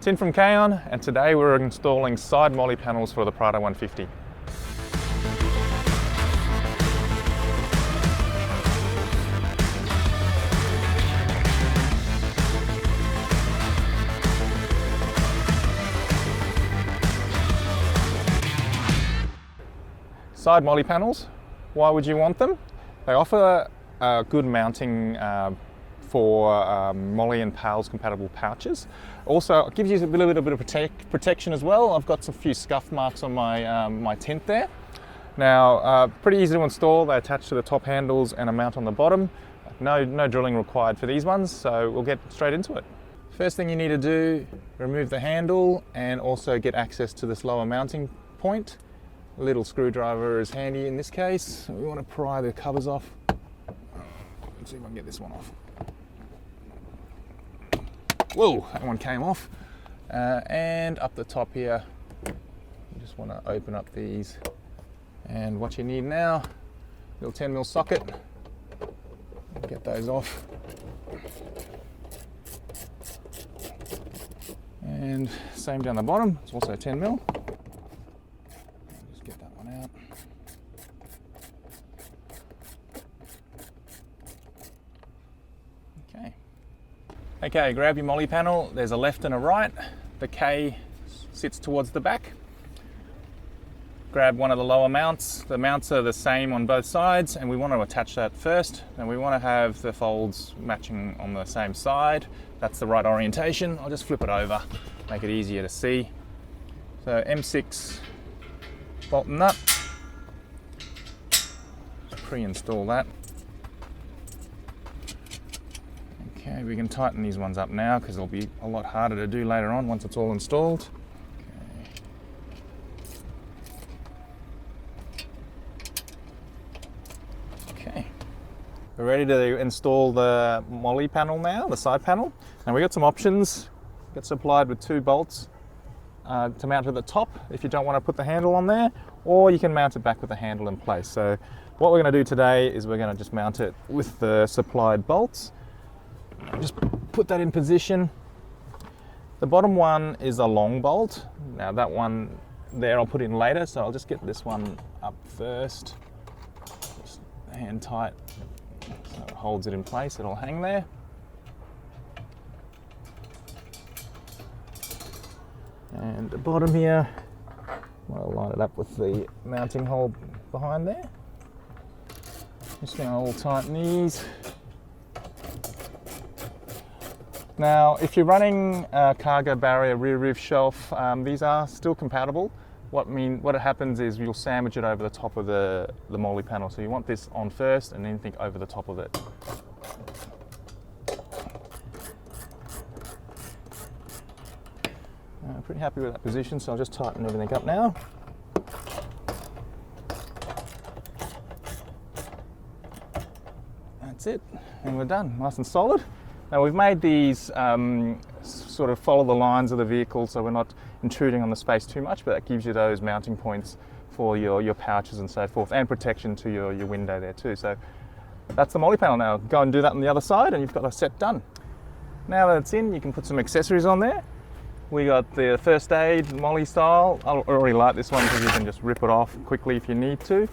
Tin from Kaon, and today we're installing side Molle panels for the Prado 150. Side Molle panels, why would you want them? They offer good mounting for Molle and Panels compatible pouches. Also, it gives you a little bit of protection as well. I've got a few scuff marks on my, my tent there. Now, pretty easy to install. They attach to the top handles and a mount on the bottom. No drilling required for these ones, so we'll get straight into it. First thing you need to do, remove the handle and also get access to this lower mounting point. A little screwdriver is handy in this case. We want to pry the covers off. Let's see if I can get this one off. Whoa, that one came off. And up the top here, you just want to open up these. And what you need now, little 10mm socket. Get those off. And same down the bottom, it's also 10mm. Just get that one out. Okay, grab your Molle panel. There's a left and a right. The K sits towards the back. Grab one of the lower mounts. The mounts are the same on both sides, and we want to attach that first. And we want to have the folds matching on the same side. That's the right orientation. I'll just flip it over, make it easier to see. So M6 bolt and nut. Pre-install that. Okay, we can tighten these ones up now because they'll be a lot harder to do later on once it's all installed. Okay. We're ready to install the Molle panel now, the side panel. And we got some options. Get supplied with 2 bolts to mount at the top if you don't want to put the handle on there, or you can mount it back with the handle in place. So what we're going to do today is we're going to just mount it with the supplied bolts. Just put that in position. The bottom one is a long bolt. Now that one there I'll put in later, so I'll just get this one up first. Just hand tight so it holds it in place, it'll hang there. And the bottom here, I'll line it up with the mounting hole behind there. Just going to tighten these. Now, if you're running a cargo barrier rear roof shelf, these are still compatible. What happens is you'll sandwich it over the top of the Molle panel. So you want this on first and anything over the top of it. Pretty happy with that position, so I'll just tighten everything up now. That's it, and we're done, nice and solid. Now we've made these sort of follow the lines of the vehicle so we're not intruding on the space too much, but that gives you those mounting points for your pouches and so forth, and protection to your window there too. So that's the Molle panel now. Go and do that on the other side and you've got a set done. Now that it's in, you can put some accessories on there. We got the first aid Molle style. I already like this one because you can just rip it off quickly if you need to.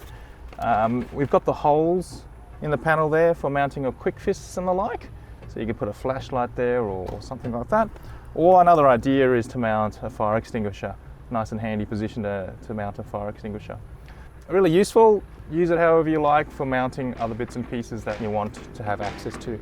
We've got the holes in the panel there for mounting of quick fists and the like. So you can put a flashlight there or something like that. Or another idea is to mount a fire extinguisher. Nice and handy position to mount a fire extinguisher. Really useful. Use it however you like for mounting other bits and pieces that you want to have access to.